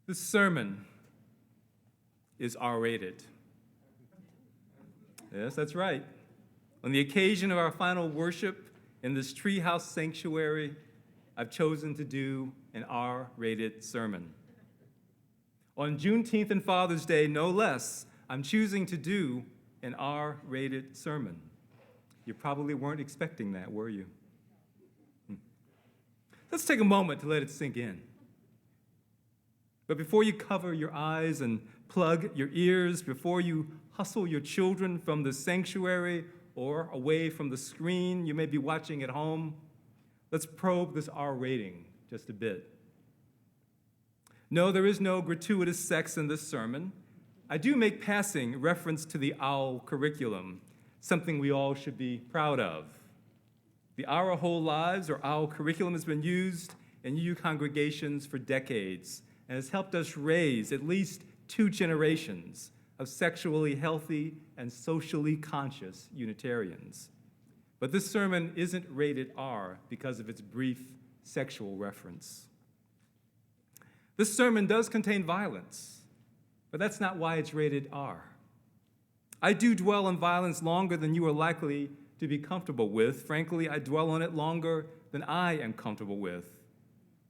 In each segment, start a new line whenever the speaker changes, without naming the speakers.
This sermon is R-rated. Yes, that's right. On the occasion of our final worship in this treehouse sanctuary, I've chosen to do an R-rated sermon. On Juneteenth and Father's Day, no less, I'm choosing to do an R-rated sermon. You probably weren't expecting that, were you? Let's take a moment to let it sink in. But before you cover your eyes and plug your ears, before you hustle your children from the sanctuary or away from the screen you may be watching at home, let's probe this R rating just a bit. No, there is no gratuitous sex in this sermon. I do make passing reference to the OWL curriculum, something we all should be proud of. The Our Whole Lives, or OWL curriculum, has been used in UU congregations for decades and has helped us raise at least 2 generations of sexually healthy and socially conscious Unitarians. But this sermon isn't rated R because of its brief sexual reference. This sermon does contain violence, but that's not why it's rated R. I do dwell on violence longer than you are likely to be comfortable with. Frankly, I dwell on it longer than I am comfortable with.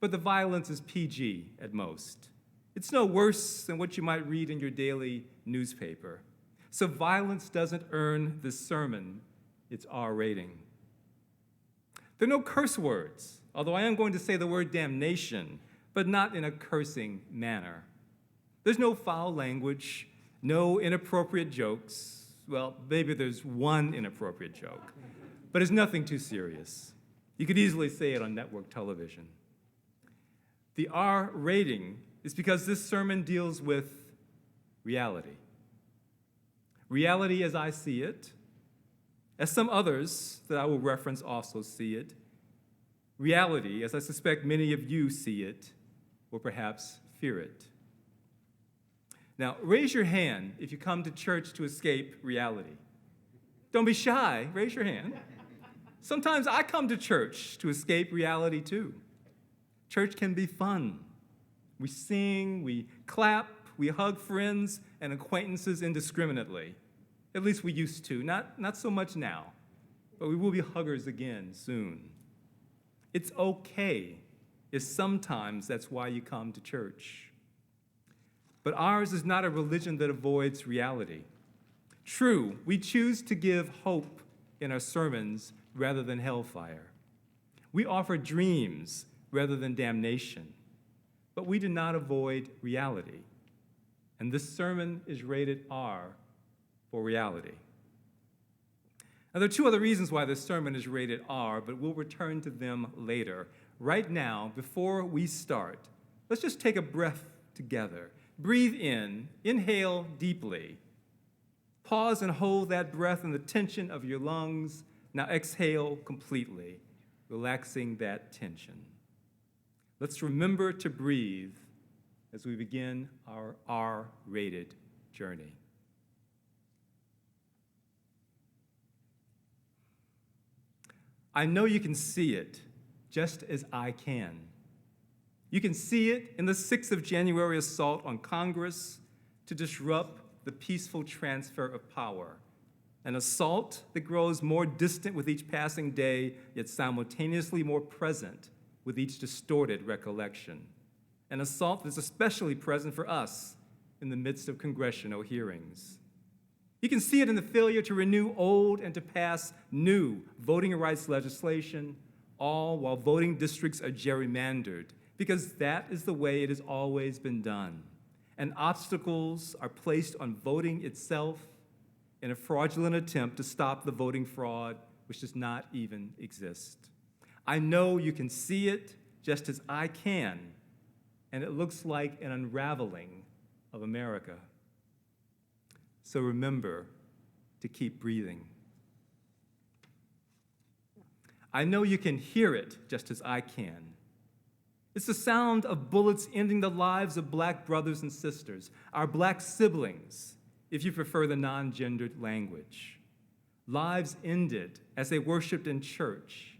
But the violence is PG at most. It's no worse than what you might read in your daily newspaper. So violence doesn't earn this sermon its R rating. There are no curse words, although I am going to say the word damnation, but not in a cursing manner. There's no foul language, no inappropriate jokes. Well, maybe there's one inappropriate joke, but it's nothing too serious. You could easily say it on network television. The R rating is because this sermon deals with reality. Reality as I see it, as some others that I will reference also see it. Reality as I suspect many of you see it, or perhaps fear it. Now, raise your hand if you come to church to escape reality. Don't be shy, raise your hand. Sometimes I come to church to escape reality too. Church can be fun. We sing, we clap, we hug friends and acquaintances indiscriminately. At least we used to, not so much now, but we will be huggers again soon. It's okay if sometimes that's why you come to church. But ours is not a religion that avoids reality. True, we choose to give hope in our sermons rather than hellfire. We offer dreams rather than damnation. But we do not avoid reality. And this sermon is rated R for reality. Now, there are 2 other reasons why this sermon is rated R, but we'll return to them later. Right now, before we start, let's just take a breath together. Breathe in, inhale deeply. Pause and hold that breath in the tension of your lungs. Now exhale completely, relaxing that tension. Let's remember to breathe as we begin our R-rated journey. I know you can see it just as I can. You can see it in the 6th of January assault on Congress to disrupt the peaceful transfer of power, an assault that grows more distant with each passing day, yet simultaneously more present with each distorted recollection, an assault that's especially present for us in the midst of congressional hearings. You can see it in the failure to renew old and to pass new voting rights legislation, all while voting districts are gerrymandered, because that is the way it has always been done. And obstacles are placed on voting itself in a fraudulent attempt to stop the voting fraud, which does not even exist. I know you can see it just as I can, and it looks like an unraveling of America. So remember to keep breathing. I know you can hear it just as I can. It's the sound of bullets ending the lives of Black brothers and sisters, our Black siblings, if you prefer the non-gendered language. Lives ended as they worshiped in church,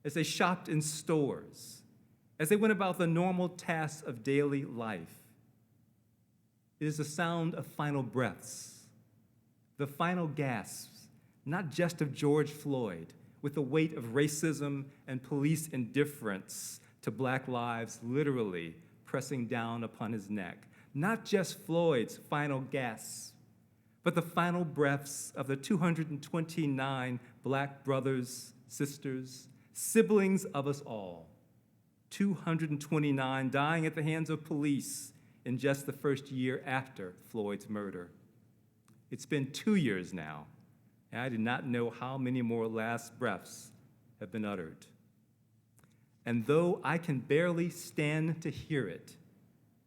as they shopped in stores, as they went about the normal tasks of daily life. It is the sound of final breaths, the final gasps, not just of George Floyd, with the weight of racism and police indifference to Black lives literally pressing down upon his neck. Not just Floyd's final gasps, but the final breaths of the 229 Black brothers, sisters, siblings of us all. 229 dying at the hands of police in just the first year after Floyd's murder. It's been 2 years now, and I do not know how many more last breaths have been uttered. And though I can barely stand to hear it,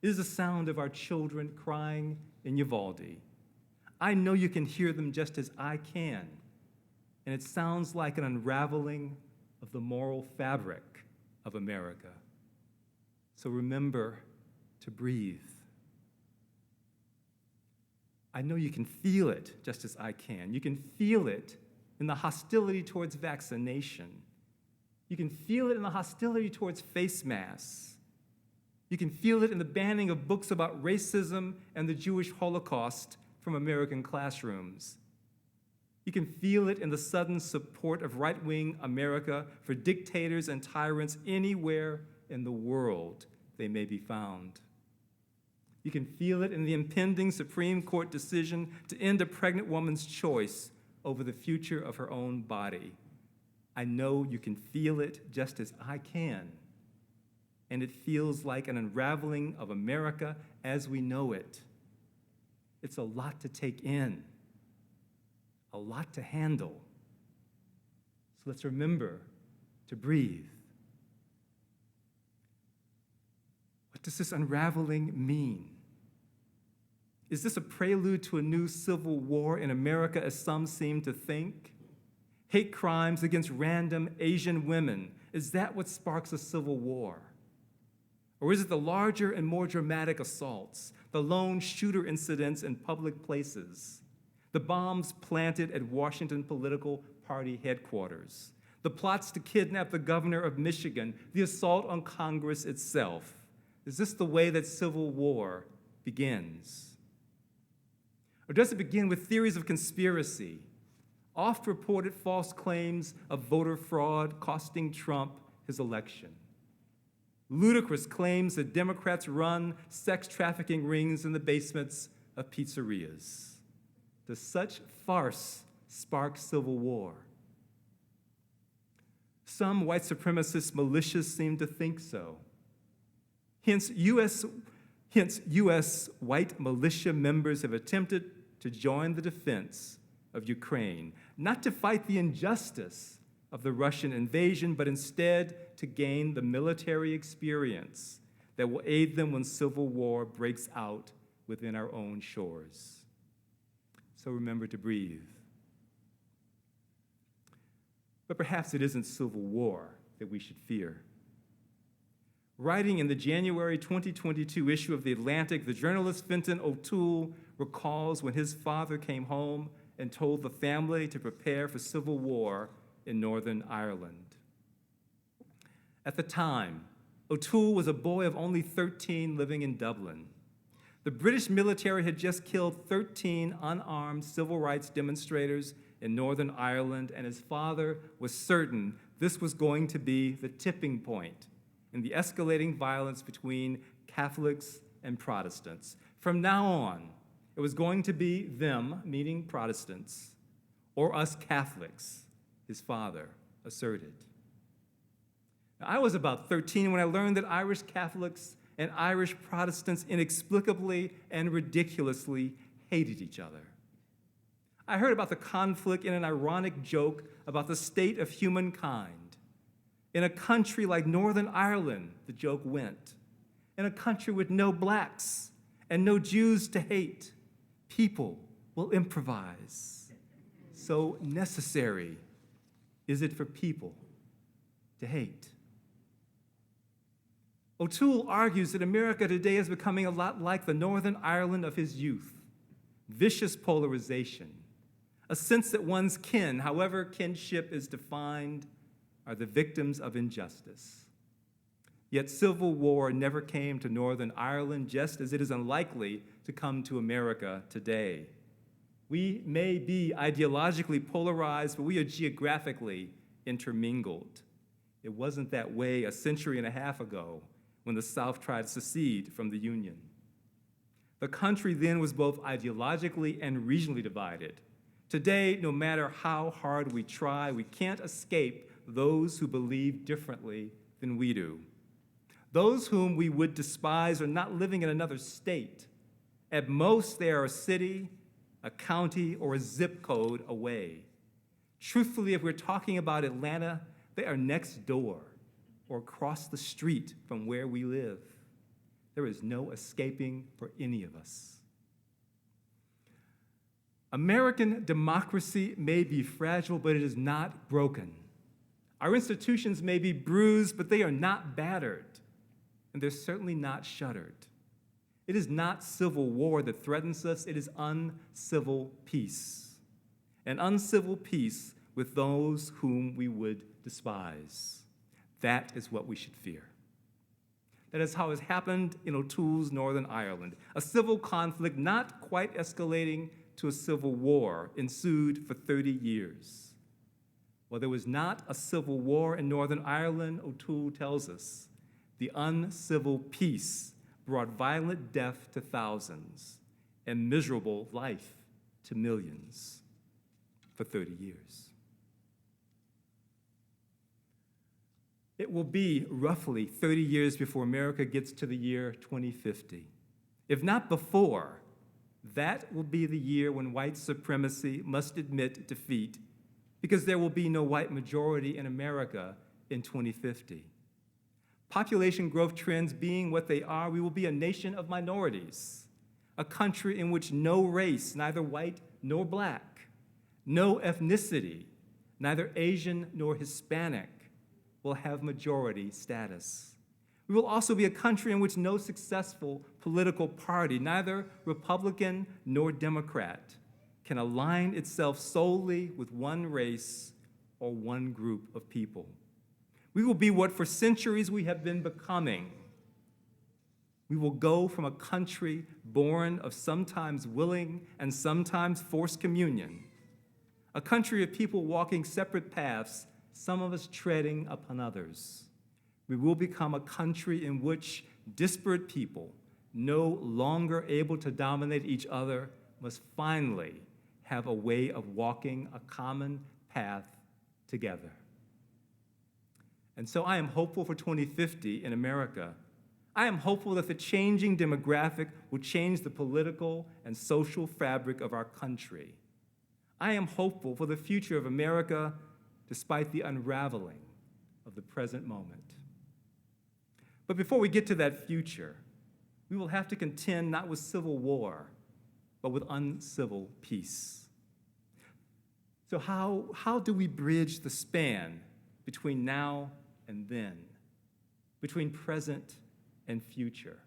it is the sound of our children crying in Uvalde. I know you can hear them just as I can, and it sounds like an unraveling of the moral fabric of America. So remember to breathe. I know you can feel it just as I can. You can feel it in the hostility towards vaccination. You can feel it in the hostility towards face masks. You can feel it in the banning of books about racism and the Jewish Holocaust from American classrooms. You can feel it in the sudden support of right-wing America for dictators and tyrants anywhere in the world they may be found. You can feel it in the impending Supreme Court decision to end a pregnant woman's choice over the future of her own body. I know you can feel it just as I can. And it feels like an unraveling of America as we know it. It's a lot to take in, a lot to handle. So let's remember to breathe. What does this unraveling mean? Is this a prelude to a new civil war in America, as some seem to think? Hate crimes against random Asian women, is that what sparks a civil war? Or is it the larger and more dramatic assaults, the lone shooter incidents in public places, the bombs planted at Washington political party headquarters, the plots to kidnap the governor of Michigan, the assault on Congress itself? Is this the way that civil war begins? Or does it begin with theories of conspiracy, oft-reported false claims of voter fraud costing Trump his election, ludicrous claims that Democrats run sex trafficking rings in the basements of pizzerias? Does such farce spark civil war? Some white supremacist militias seem to think so. Hence, U.S. white militia members have attempted to join the defense of Ukraine, not to fight the injustice of the Russian invasion, but instead to gain the military experience that will aid them when civil war breaks out within our own shores. So remember to breathe. But perhaps it isn't civil war that we should fear. Writing in the January 2022 issue of The Atlantic, the journalist Fenton O'Toole recalls when his father came home and told the family to prepare for civil war in Northern Ireland. At the time, O'Toole was a boy of only 13 living in Dublin. The British military had just killed 13 unarmed civil rights demonstrators in Northern Ireland, and his father was certain this was going to be the tipping point in the escalating violence between Catholics and Protestants. From now on, it was going to be them, meaning Protestants, or us Catholics, his father asserted. Now, I was about 13 when I learned that Irish Catholics and Irish Protestants inexplicably and ridiculously hated each other. I heard about the conflict in an ironic joke about the state of humankind. In a country like Northern Ireland, the joke went, in a country with no blacks and no Jews to hate, people will improvise. So necessary is it for people to hate. O'Toole argues that America today is becoming a lot like the Northern Ireland of his youth. Vicious polarization, a sense that one's kin, however kinship is defined, are the victims of injustice. Yet civil war never came to Northern Ireland, just as it is unlikely to come to America today. We may be ideologically polarized, but we are geographically intermingled. It wasn't that way a century and a half ago when the South tried to secede from the Union. The country then was both ideologically and regionally divided. Today, no matter how hard we try, we can't escape those who believe differently than we do. Those whom we would despise are not living in another state. At most, they are a city, a county, or a zip code away. Truthfully, if we're talking about Atlanta, they are next door or across the street from where we live. There is no escaping for any of us. American democracy may be fragile, but it is not broken. Our institutions may be bruised, but they are not battered, and they're certainly not shuttered. It is not civil war that threatens us, it is uncivil peace. An uncivil peace with those whom we would despise. That is what we should fear. That is how it happened in O'Toole's Northern Ireland. A civil conflict, not quite escalating to a civil war, ensued for 30 years. While there was not a civil war in Northern Ireland, O'Toole tells us, the uncivil peace brought violent death to thousands and miserable life to millions for 30 years. It will be roughly 30 years before America gets to the year 2050. If not before, that will be the year when white supremacy must admit defeat, because there will be no white majority in America in 2050. Population growth trends being what they are, we will be a nation of minorities, a country in which no race, neither white nor black, no ethnicity, neither Asian nor Hispanic, will have majority status. We will also be a country in which no successful political party, neither Republican nor Democrat, can align itself solely with one race or one group of people. We will be what for centuries we have been becoming. We will go from a country born of sometimes willing and sometimes forced communion, a country of people walking separate paths, some of us treading upon others. We will become a country in which disparate people, no longer able to dominate each other, must finally have a way of walking a common path together. And so I am hopeful for 2050 in America. I am hopeful that the changing demographic will change the political and social fabric of our country. I am hopeful for the future of America despite the unraveling of the present moment. But before we get to that future, we will have to contend not with civil war, but with uncivil peace. So how do we bridge the span between now and then, between present and future?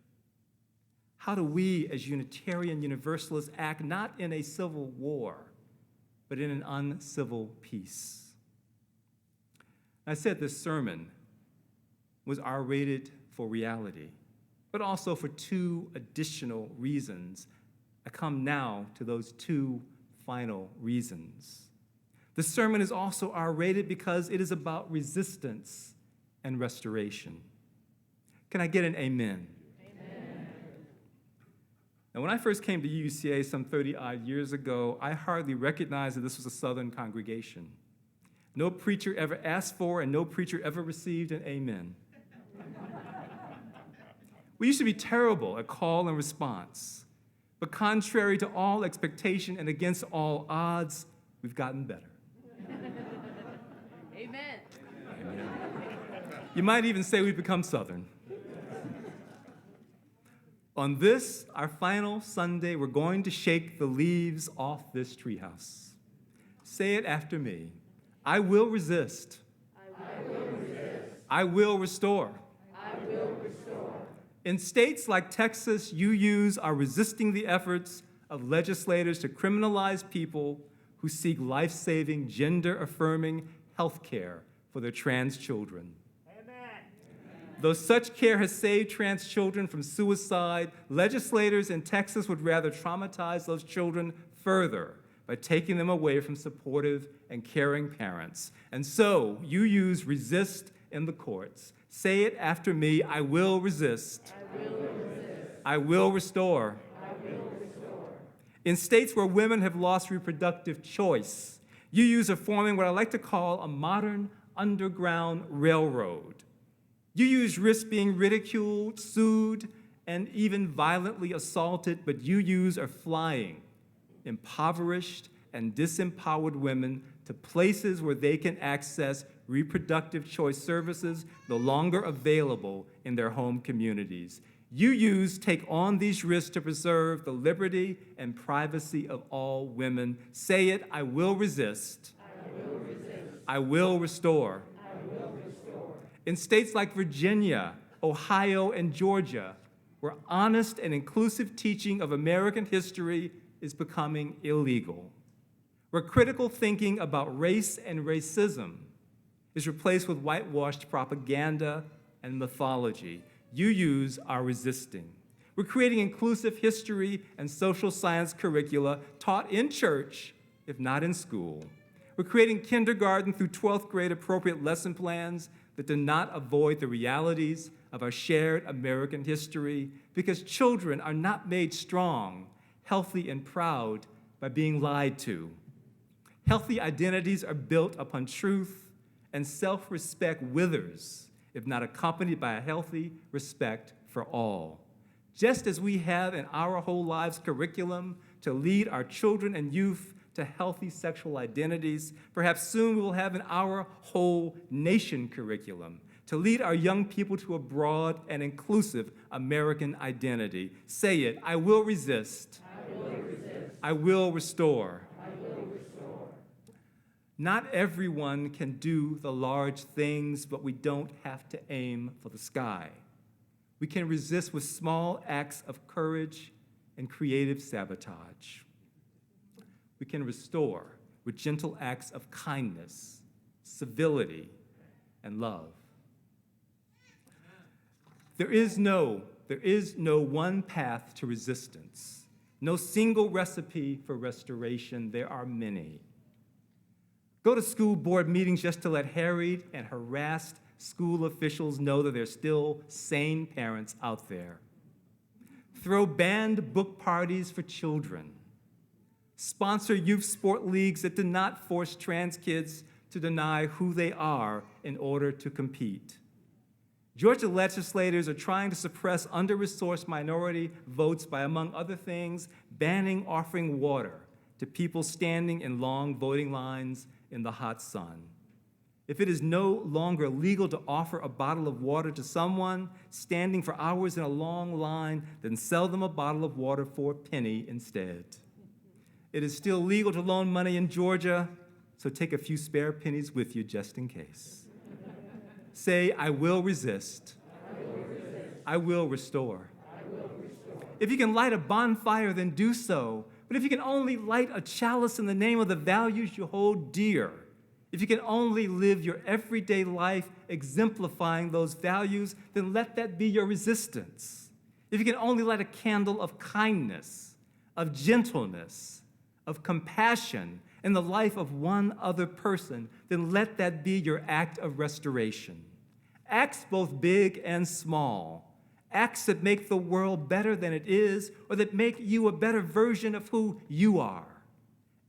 How do we, as Unitarian Universalists, act not in a civil war, but in an uncivil peace? I said this sermon was R-rated for reality, but also for two additional reasons. I come now to those two final reasons. The sermon is also R-rated because it is about resistance and restoration. Can I get an amen? Amen. Now, when I first came to UCA some 30-odd years ago, I hardly recognized that this was a Southern congregation. No preacher ever asked for and no preacher ever received an amen. We used to be terrible at call and response, but contrary to all expectation and against all odds, we've gotten better.
Amen.
Amen. You might even say we've become Southern. On this, our final Sunday, we're going to shake the leaves off this treehouse. Say it after me. I will resist.
I will resist.
I will restore.
I will restore.
In states like Texas, UUs are resisting the efforts of legislators to criminalize people who seek life-saving, gender-affirming health care for their trans children.
Amen.
Though such care has saved trans children from suicide, legislators in Texas would rather traumatize those children further by taking them away from supportive and caring parents. And so you use resist in the courts. Say it after me: I will resist.
I will resist.
I will restore.
I will restore.
In states where women have lost reproductive choice, you use a forming what I like to call a modern underground railroad. You use risk being ridiculed, sued, and even violently assaulted, but you use are flying impoverished and disempowered women to places where they can access reproductive choice services no longer available in their home communities. You use take on these risks to preserve the liberty and privacy of all women. Say it: I will resist.
I will resist.
I will restore.
I will restore.
In states like Virginia, Ohio, and Georgia, where honest and inclusive teaching of American history is becoming illegal, where critical thinking about race and racism is replaced with whitewashed propaganda and mythology, you use are resisting. We're creating inclusive history and social science curricula taught in church, if not in school. We're creating kindergarten through 12th grade appropriate lesson plans that do not avoid the realities of our shared American history, because children are not made strong, healthy, and proud by being lied to. Healthy identities are built upon truth, and self-respect withers if not accompanied by a healthy respect for all. Just as we have in our whole lives curriculum to lead our children and youth to healthy sexual identities, perhaps soon we will have in our whole nation curriculum to lead our young people to a broad and inclusive American identity. Say it: I will resist.
I will resist.
I will restore.
I will restore.
Not everyone can do the large things, but we don't have to aim for the sky. We can resist with small acts of courage and creative sabotage. We can restore with gentle acts of kindness, civility, and love. There is no one path to resistance, no single recipe for restoration. There are many. Go to school board meetings just to let harried and harassed school officials know that there's still sane parents out there. Throw banned book parties for children. Sponsor youth sport leagues that do not force trans kids to deny who they are in order to compete. Georgia legislators are trying to suppress under-resourced minority votes by, among other things, banning offering water to people standing in long voting lines in the hot sun. If it is no longer legal to offer a bottle of water to someone standing for hours in a long line, then sell them a bottle of water for a penny instead. It is still legal to loan money in Georgia, so take a few spare pennies with you just in case. Say, I will resist.
I will resist.
I will restore.
I will restore.
If you can light a bonfire, then do so. But if you can only light a chalice in the name of the values you hold dear, if you can only live your everyday life exemplifying those values, then let that be your resistance. If you can only light a candle of kindness, of gentleness, of compassion in the life of one other person, then let that be your act of restoration. Acts both big and small, acts that make the world better than it is, or that make you a better version of who you are.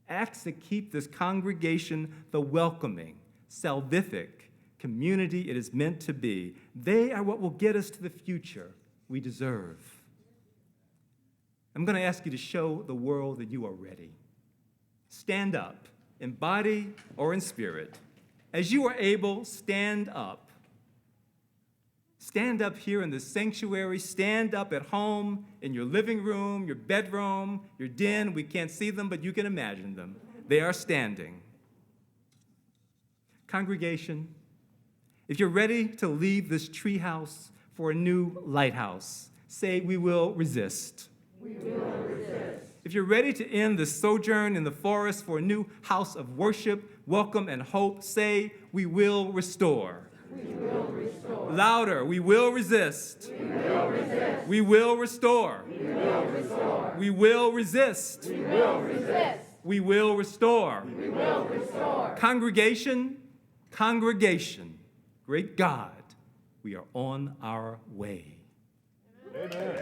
Acts that keep this congregation the welcoming, salvific community it is meant to be. They are what will get us to the future we deserve. I'm going to ask you to show the world that you are ready. Stand up, in body or in spirit. As you are able, stand up. Stand up here in the sanctuary. Stand up at home, in your living room, your bedroom, your den. We can't see them, but you can imagine them. They are standing. Congregation, if you're ready to leave this treehouse for a new lighthouse, say, we will resist.
We will resist.
If you're ready to end this sojourn in the forest for a new house of worship, welcome, and hope, say, we will restore.
We will restore.
Louder, we will resist.
We will resist.
We will restore.
We will restore.
We will resist.
We will resist.
We will restore.
We will restore.
Congregation, congregation, great God, we are on our way.
Amen.